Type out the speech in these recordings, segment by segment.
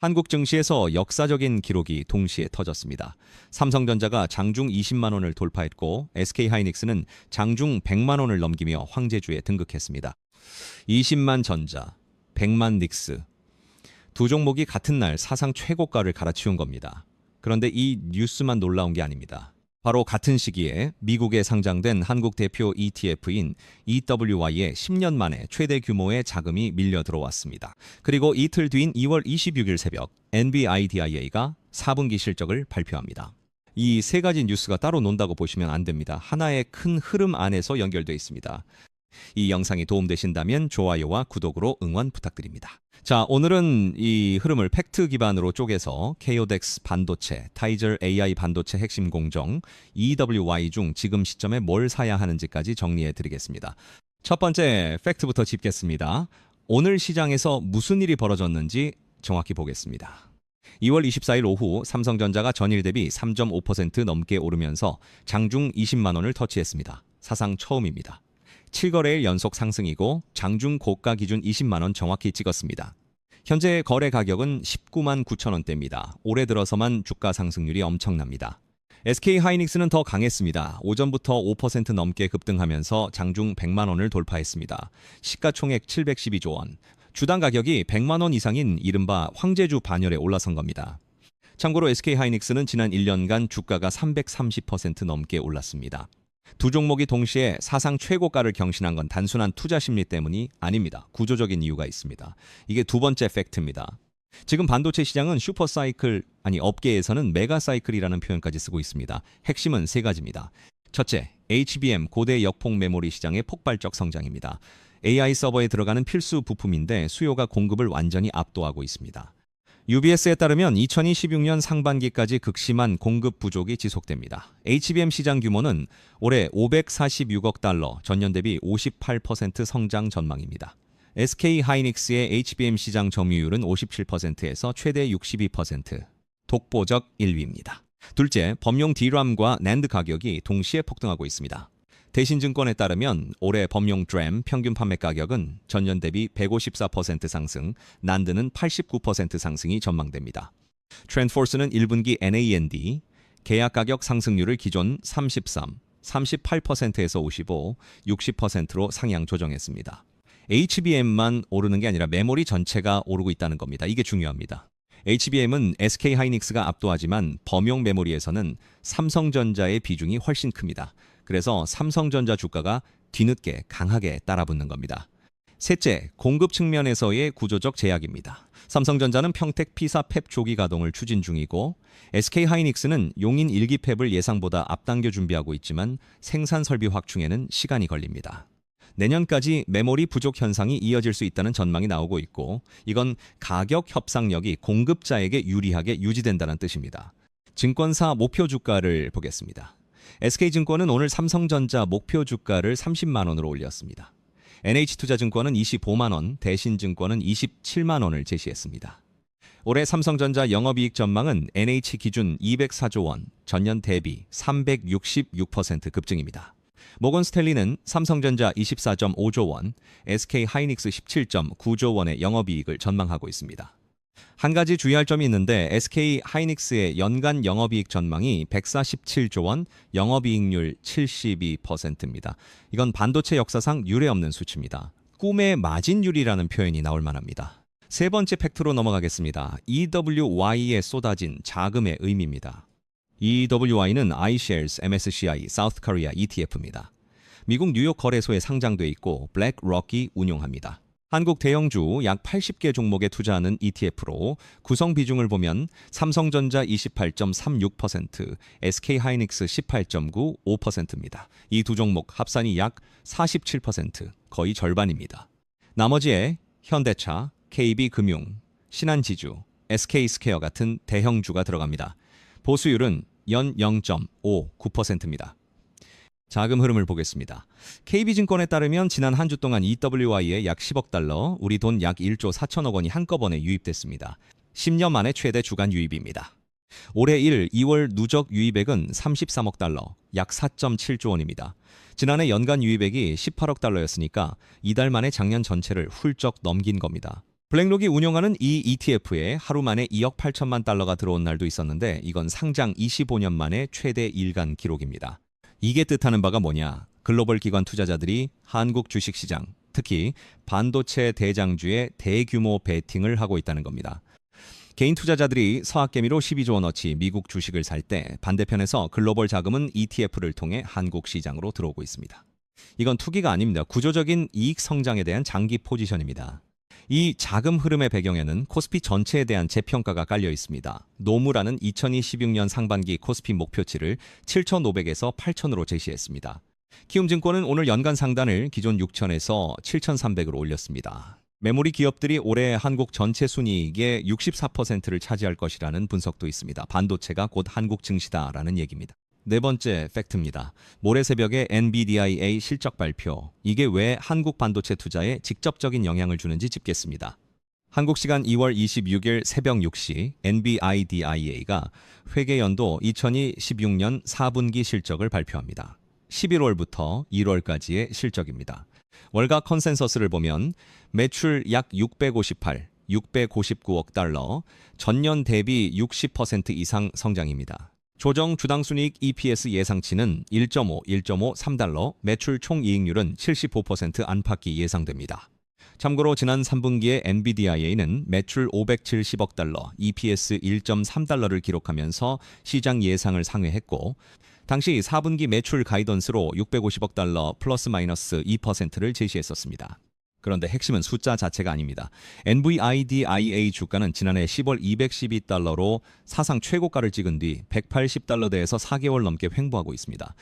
한국 증시에서 역사적인 기록이 동시에 터졌습니다. 삼성전자가 장중 20만 원을 돌파했고 SK하이닉스는 장중 100만 원을 넘기며 황제주에 등극했습니다. 20만 전자, 100만 닉스. 두 종목이 같은 날 사상 최고가를 갈아치운 겁니다. 그런데 이 뉴스만 놀라운 게 아닙니다. 바로 같은 시기에 미국에 상장된 한국 대표 ETF인 EWY에 10년 만에 최대 규모의 자금이 밀려 들어왔습니다. 그리고 이틀 뒤인 2월 26일 새벽 NVIDIA가 4분기 실적을 발표합니다. 이 세 가지 뉴스가 따로 논다고 보시면 안 됩니다. 하나의 큰 흐름 안에서 연결되어 있습니다. 이 영상이 도움되신다면 좋아요와 구독으로 응원 부탁드립니다. 자, 오늘은 이 흐름을 팩트 기반으로 쪼개서 KODX 반도체, 타이저 AI 반도체 핵심 공정, EWY 중 지금 시점에 뭘 사야 하는지까지 정리해 드리겠습니다. 첫 번째 팩트부터 짚겠습니다. 오늘 시장에서 무슨 일이 벌어졌는지 정확히 보겠습니다. 2월 24일 오후 삼성전자가 전일 대비 3.5% 넘게 오르면서 장중 20만 원을 터치했습니다. 사상 처음입니다. 7거래일 연속 상승이고 장중 고가 기준 20만 원 정확히 찍었습니다. 현재 거래 가격은 19만 9천 원대입니다. 올해 들어서만 주가 상승률이 엄청납니다. SK하이닉스는 더 강했습니다. 오전부터 5% 넘게 급등하면서 장중 100만 원을 돌파했습니다. 시가총액 712조 원. 주당 가격이 100만 원 이상인 이른바 황제주 반열에 올라선 겁니다. 참고로 SK하이닉스는 지난 1년간 주가가 330% 넘게 올랐습니다. 두 종목이 동시에 사상 최고가를 경신한 건 단순한 투자 심리 때문이 아닙니다. 구조적인 이유가 있습니다. 이게 두 번째 팩트입니다. 지금 반도체 시장은 슈퍼사이클, 업계에서는 메가사이클이라는 표현까지 쓰고 있습니다. 핵심은 세 가지입니다. 첫째, HBM 고대 역폭 메모리 시장의 폭발적 성장입니다. AI 서버에 들어가는 필수 부품인데 수요가 공급을 완전히 압도하고 있습니다. UBS에 따르면 2026년 상반기까지 극심한 공급 부족이 지속됩니다. HBM 시장 규모는 올해 546억 달러, 전년 대비 58% 성장 전망입니다. SK하이닉스의 HBM 시장 점유율은 57%에서 최대 62%, 독보적 1위입니다. 둘째, 범용 DRAM과 NAND 가격이 동시에 폭등하고 있습니다. 대신증권에 따르면 올해 범용 DRAM 평균 판매 가격은 전년 대비 154% 상승, 난드는 89% 상승이 전망됩니다. 트렌드포스는 1분기 NAND 계약 가격 상승률을 기존 33, 38%에서 55, 60%로 상향 조정했습니다. HBM만 오르는 게 아니라 메모리 전체가 오르고 있다는 겁니다. 이게 중요합니다. HBM은 SK하이닉스가 압도하지만 범용 메모리에서는 삼성전자의 비중이 훨씬 큽니다. 그래서 삼성전자 주가가 뒤늦게 강하게 따라붙는 겁니다. 셋째, 공급 측면에서의 구조적 제약입니다. 삼성전자는 평택 P사 팹 조기 가동을 추진 중이고 SK하이닉스는 용인 1기 팹을 예상보다 앞당겨 준비하고 있지만 생산 설비 확충에는 시간이 걸립니다. 내년까지 메모리 부족 현상이 이어질 수 있다는 전망이 나오고 있고 이건 가격 협상력이 공급자에게 유리하게 유지된다는 뜻입니다. 증권사 목표 주가를 보겠습니다. SK증권은 오늘 삼성전자 목표 주가를 30만 원으로 올렸습니다. NH투자증권은 25만 원, 대신증권은 27만 원을 제시했습니다. 올해 삼성전자 영업이익 전망은 NH 기준 204조 원, 전년 대비 366% 급증입니다. 모건스탠리는 삼성전자 24.5조 원, SK하이닉스 17.9조 원의 영업이익을 전망하고 있습니다. 한 가지 주의할 점이 있는데 SK하이닉스의 연간 영업이익 전망이 147조 원, 영업이익률 72%입니다. 이건 반도체 역사상 유례없는 수치입니다. 꿈의 마진율이라는 표현이 나올 만합니다. 세 번째 팩트로 넘어가겠습니다. EWY에 쏟아진 자금의 의미입니다. EWY는 iShares MSCI South Korea ETF입니다. 미국 뉴욕 거래소에 상장돼 있고 블랙록이 운용합니다. 한국 대형주 약 80개 종목에 투자하는 ETF로 구성 비중을 보면 삼성전자 28.36%, SK하이닉스 18.95%입니다. 이 두 종목 합산이 약 47%, 거의 절반입니다. 나머지에 현대차, KB금융, 신한지주, SK스퀘어 같은 대형주가 들어갑니다. 보수율은 연 0.59%입니다. 자금 흐름을 보겠습니다. KB증권에 따르면 지난 한 주 동안 EWY에 약 10억 달러, 우리 돈 약 1조 4천억 원이 한꺼번에 유입됐습니다. 10년 만에 최대 주간 유입입니다. 올해 2월 누적 유입액은 33억 달러, 약 4.7조 원입니다. 지난해 연간 유입액이 18억 달러였으니까 이달 만에 작년 전체를 훌쩍 넘긴 겁니다. 블랙록이 운영하는 이 ETF에 하루 만에 2억 8천만 달러가 들어온 날도 있었는데 이건 상장 25년 만에 최대 일간 기록입니다. 이게 뜻하는 바가 뭐냐? 글로벌 기관 투자자들이 한국 주식시장, 특히 반도체 대장주에 대규모 베팅을 하고 있다는 겁니다. 개인 투자자들이 서학개미로 12조 원어치 미국 주식을 살 때 반대편에서 글로벌 자금은 ETF를 통해 한국 시장으로 들어오고 있습니다. 이건 투기가 아닙니다. 구조적인 이익 성장에 대한 장기 포지션입니다. 이 자금 흐름의 배경에는 코스피 전체에 대한 재평가가 깔려 있습니다. 노무라는 2026년 상반기 코스피 목표치를 7,500에서 8,000으로 제시했습니다. 키움증권은 오늘 연간 상단을 기존 6,000에서 7,300으로 올렸습니다. 메모리 기업들이 올해 한국 전체 순이익의 64%를 차지할 것이라는 분석도 있습니다. 반도체가 곧 한국 증시다라는 얘기입니다. 네 번째 팩트입니다. 모레 새벽에 NVIDIA 실적 발표. 이게 왜 한국 반도체 투자에 직접적인 영향을 주는지 짚겠습니다. 한국 시간 2월 26일 새벽 6시 NVIDIA가 회계연도 2026년 4분기 실적을 발표합니다. 11월부터 1월까지의 실적입니다. 월가 컨센서스를 보면 매출 약 659억 달러, 전년 대비 60% 이상 성장입니다. 조정 주당순이익 EPS 예상치는 1.5, 3달러, 매출 총이익률은 75% 안팎이 예상됩니다. 참고로 지난 3분기에 NVIDIA는 매출 570억 달러, EPS 1.3달러를 기록하면서 시장 예상을 상회했고 당시 4분기 매출 가이던스로 650억 달러 플러스 마이너스 2%를 제시했었습니다. 그런데 핵심은 숫자 자체가 아닙니다. NVIDIA 주가는 지난해 10월 212달러로 사상 최고가를 찍은 뒤 180달러대에서 4개월 넘게 횡보하고 있습니다.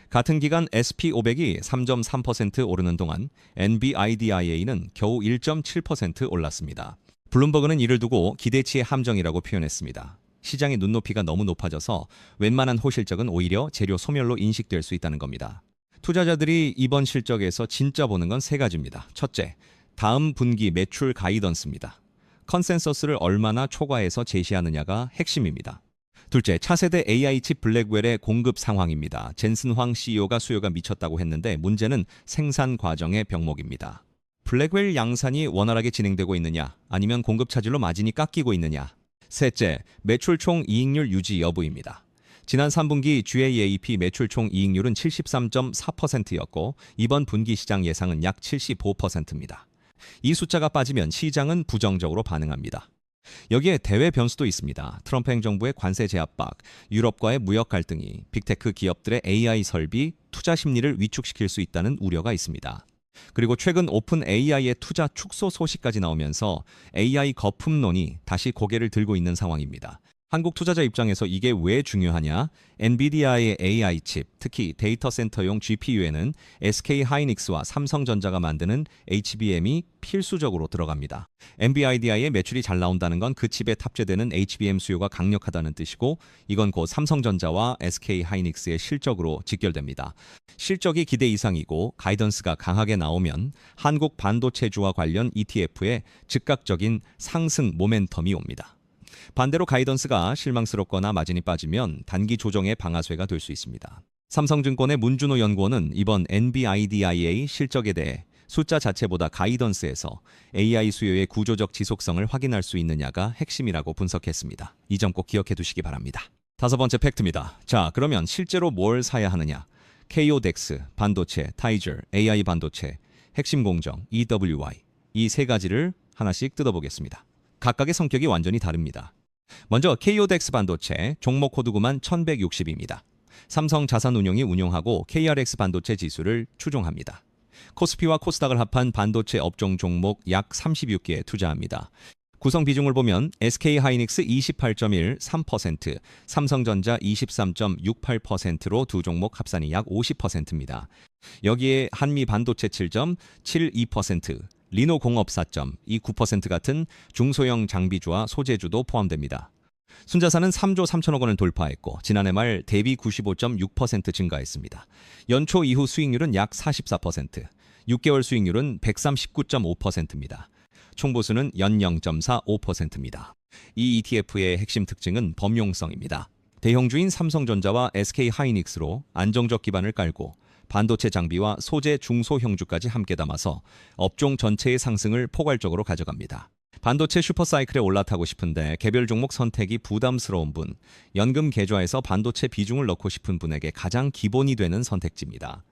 같은 기간 SP500이 3.3% 오르는 동안 NVIDIA는 겨우 1.7% 올랐습니다. 블룸버그는 이를 두고 기대치의 함정이라고 표현했습니다. 시장의 눈높이가 너무 높아져서 웬만한 호실적은 오히려 재료 소멸로 인식될 수 있다는 겁니다. 투자자들이 이번 실적에서 진짜 보는 건 세 가지입니다. 첫째, 다음 분기 매출 가이던스입니다. 컨센서스를 얼마나 초과해서 제시하느냐가 핵심입니다. 둘째, 차세대 AI 칩 블랙웰의 공급 상황입니다. 젠슨 황 CEO가 수요가 미쳤다고 했는데 문제는 생산 과정의 병목입니다. 블랙웰 양산이 원활하게 진행되고 있느냐, 아니면 공급 차질로 마진이 깎이고 있느냐. 셋째, 매출 총 이익률 유지 여부입니다. 지난 3분기 GAAP 매출 총 이익률은 73.4%였고 이번 분기 시장 예상은 약 75%입니다. 이 숫자가 빠지면 시장은 부정적으로 반응합니다. 여기에 대외 변수도 있습니다. 트럼프 행정부의 관세 제압박, 유럽과의 무역 갈등이 빅테크 기업들의 AI 설비, 투자 심리를 위축시킬 수 있다는 우려가 있습니다. 그리고 최근 오픈 AI의 투자 축소 소식까지 나오면서 AI 거품론이 다시 고개를 들고 있는 상황입니다. 한국 투자자 입장에서 이게 왜 중요하냐? 엔비디아의 AI 칩, 특히 데이터 센터용 GPU에는 SK 하이닉스와 삼성전자가 만드는 HBM이 필수적으로 들어갑니다. NVIDIA의 매출이 잘 나온다는 건 그 칩에 탑재되는 HBM 수요가 강력하다는 뜻이고 이건 곧 삼성전자와 SK 하이닉스의 실적으로 직결됩니다. 실적이 기대 이상이고 가이던스가 강하게 나오면 한국 반도체주와 관련 ETF에 즉각적인 상승 모멘텀이 옵니다. 반대로 가이던스가 실망스럽거나 마진이 빠지면 단기 조정의 방아쇠가 될 수 있습니다. 삼성증권의 문준호 연구원은 이번 NVIDIA 실적에 대해 숫자 자체보다 가이던스에서 AI 수요의 구조적 지속성을 확인할 수 있느냐가 핵심이라고 분석했습니다. 이 점 꼭 기억해 두시기 바랍니다. 다섯 번째 팩트입니다. 자, 그러면 실제로 뭘 사야 하느냐? KODX, 반도체, 타이저, AI 반도체, 핵심 공정, EWY 이 세 가지를 하나씩 뜯어보겠습니다. 각각의 성격이 완전히 다릅니다. 먼저 KODX 반도체 종목 코드 구만 1160입니다. 삼성 자산운용이 운용하고 KRX 반도체 지수를 추종합니다. 코스피와 코스닥을 합한 반도체 업종 종목 약 36개에 투자합니다. 구성 비중을 보면 SK 하이닉스 28.1, 3%, 삼성전자 23.68%로 두 종목 합산이 약 50%입니다. 여기에 한미 반도체 7.72%, 리노공업 4.29% 같은 중소형 장비주와 소재주도 포함됩니다. 순자산은 3조 3천억 원을 돌파했고 지난해 말 대비 95.6% 증가했습니다. 연초 이후 수익률은 약 44%, 6개월 수익률은 139.5%입니다. 총보수는 연 0.45%입니다. 이 ETF의 핵심 특징은 범용성입니다. 대형주인 삼성전자와 SK 하이닉스로 안정적 기반을 깔고 반도체 장비와 소재 중소형주까지 함께 담아서 업종 전체의 상승을 포괄적으로 가져갑니다. 반도체 슈퍼사이클에 올라타고 싶은데 개별 종목 선택이 부담스러운 분, 연금 계좌에서 반도체 비중을 넣고 싶은 분에게 가장 기본이 되는 선택지입니다.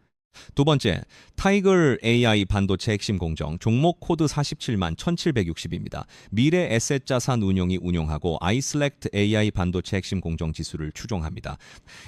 두 번째, 타이거 AI 반도체 핵심 공정, 종목 코드 47만 1760입니다. 미래 에셋 자산 운용이 운용하고 아이슬렉트 AI 반도체 핵심 공정 지수를 추종합니다.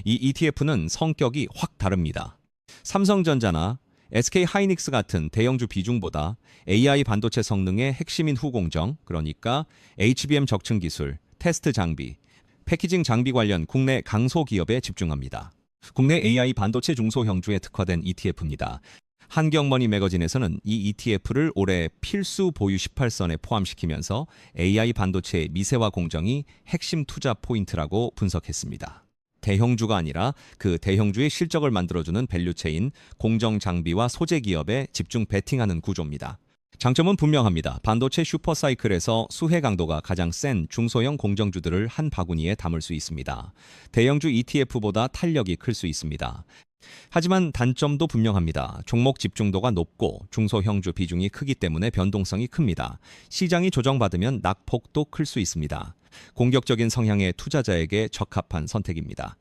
이 ETF는 성격이 확 다릅니다. 삼성전자나 SK 하이닉스 같은 대형주 비중보다 AI 반도체 성능의 핵심인 후공정, 그러니까 HBM 적층 기술, 테스트 장비, 패키징 장비 관련 국내 강소 기업에 집중합니다. 국내 AI 반도체 중소형주에 특화된 ETF입니다. 한경머니 매거진에서는 이 ETF를 올해 필수 보유 18선에 포함시키면서 AI 반도체의 미세화 공정이 핵심 투자 포인트라고 분석했습니다. 대형주가 아니라 그 대형주의 실적을 만들어주는 밸류체인 공정 장비와 소재 기업에 집중 베팅하는 구조입니다. 장점은 분명합니다. 반도체 슈퍼사이클에서 수혜 강도가 가장 센 중소형 공정주들을 한 바구니에 담을 수 있습니다. 대형주 ETF보다 탄력이 클 수 있습니다. 하지만 단점도 분명합니다. 종목 집중도가 높고 중소형주 비중이 크기 때문에 변동성이 큽니다. 시장이 조정받으면 낙폭도 클 수 있습니다. 공격적인 성향의 투자자에게 적합한 선택입니다.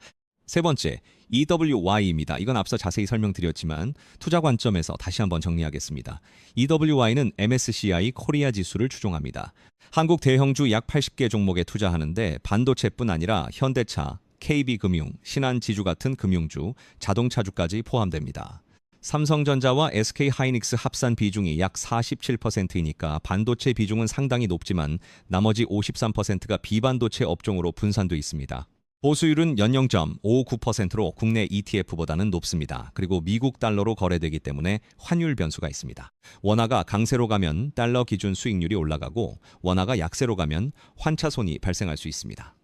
세 번째, EWY입니다. 이건 앞서 자세히 설명드렸지만 투자 관점에서 다시 한번 정리하겠습니다. EWY는 MSCI 코리아 지수를 추종합니다. 한국 대형주 약 80개 종목에 투자하는데 반도체뿐 아니라 현대차, KB금융, 신한지주 같은 금융주, 자동차주까지 포함됩니다. 삼성전자와 SK하이닉스 합산 비중이 약 47%이니까 반도체 비중은 상당히 높지만 나머지 53%가 비반도체 업종으로 분산돼 있습니다. 보수율은 연영 0.59%로 국내 ETF보다는 높습니다. 그리고 미국 달러로 거래되기 때문에 환율 변수가 있습니다. 원화가 강세로 가면 달러 기준 수익률이 올라가고 원화가 약세로 가면 환차손이 발생할 수 있습니다.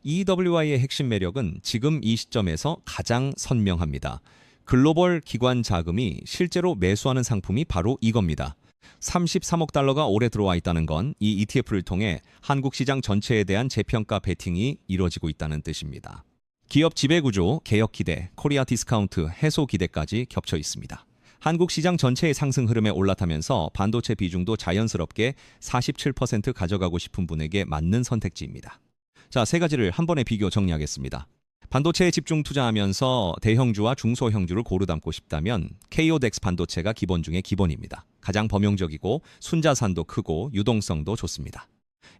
EWI의 핵심 매력은 지금 이 시점에서 가장 선명합니다. 글로벌 기관 자금이 실제로 매수하는 상품이 바로 이겁니다. 33억 달러가 올해 들어와 있다는 건 이 ETF를 통해 한국 시장 전체에 대한 재평가 베팅이 이뤄지고 있다는 뜻입니다. 기업 지배구조, 개혁 기대, 코리아 디스카운트, 해소 기대까지 겹쳐 있습니다. 한국 시장 전체의 상승 흐름에 올라타면서 반도체 비중도 자연스럽게 47% 가져가고 싶은 분에게 맞는 선택지입니다. 자, 세 가지를 한 번에 비교 정리하겠습니다. 반도체에 집중 투자하면서 대형주와 중소형주를 고루 담고 싶다면 KODX 반도체가 기본 중에 기본입니다. 가장 범용적이고 순자산도 크고 유동성도 좋습니다.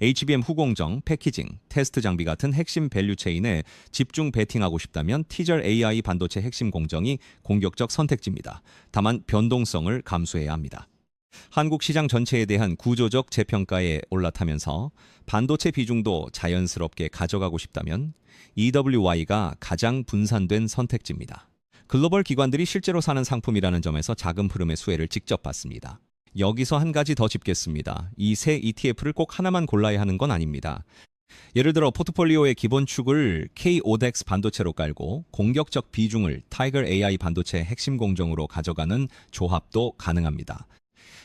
HBM 후공정, 패키징, 테스트 장비 같은 핵심 밸류체인에 집중 베팅하고 싶다면 티저 AI 반도체 핵심 공정이 공격적 선택지입니다. 다만 변동성을 감수해야 합니다. 한국 시장 전체에 대한 구조적 재평가에 올라타면서 반도체 비중도 자연스럽게 가져가고 싶다면 EWY가 가장 분산된 선택지입니다. 글로벌 기관들이 실제로 사는 상품이라는 점에서 자금 흐름의 수혜를 직접 받습니다. 여기서 한 가지 더 짚겠습니다. 이 세 ETF를 꼭 하나만 골라야 하는 건 아닙니다. 예를 들어 포트폴리오의 기본축을 KODX 반도체로 깔고 공격적 비중을 타이거 AI 반도체 핵심 공정으로 가져가는 조합도 가능합니다.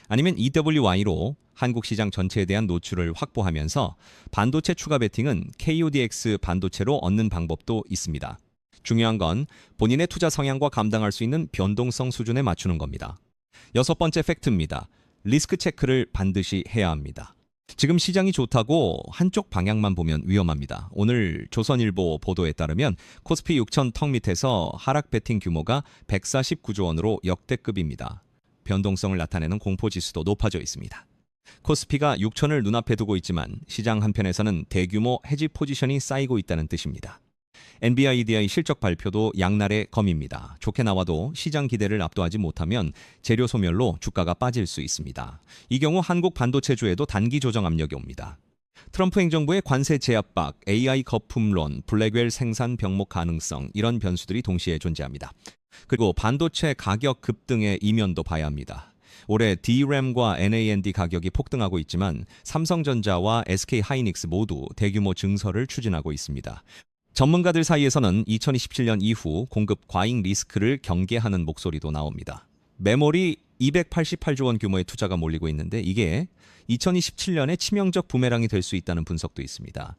아니면 EWY로 한국 시장 전체에 대한 노출을 확보하면서 반도체 추가 베팅은 KODX 반도체로 얻는 방법도 있습니다. 중요한 건 본인의 투자 성향과 감당할 수 있는 변동성 수준에 맞추는 겁니다. 여섯 번째 팩트입니다. 리스크 체크를 반드시 해야 합니다. 지금 시장이 좋다고 한쪽 방향만 보면 위험합니다. 오늘 조선일보 보도에 따르면 코스피 6천 턱 밑에서 하락 베팅 규모가 149조 원으로 역대급입니다. 변동성을 나타내는 공포지수도 높아져 있습니다. 코스피가 6천을 눈앞에 두고 있지만 시장 한편에서는 대규모 해지 포지션이 쌓이고 있다는 뜻입니다. NVIDIA 실적 발표도 양날의 검입니다. 좋게 나와도 시장 기대를 압도하지 못하면 재료 소멸로 주가가 빠질 수 있습니다. 이 경우 한국 반도체주에도 단기 조정 압력이 옵니다. 트럼프 행정부의 관세 제압박, AI 거품론, 블랙웰 생산 병목 가능성 이런 변수들이 동시에 존재합니다. 그리고 반도체 가격 급등의 이면도 봐야 합니다. 올해 DRAM과 NAND 가격이 폭등하고 있지만 삼성전자와 SK하이닉스 모두 대규모 증설을 추진하고 있습니다. 전문가들 사이에서는 2027년 이후 공급 과잉 리스크를 경계하는 목소리도 나옵니다. 메모리 288조 원 규모의 투자가 몰리고 있는데 이게 2027년에 치명적 부메랑이 될 수 있다는 분석도 있습니다.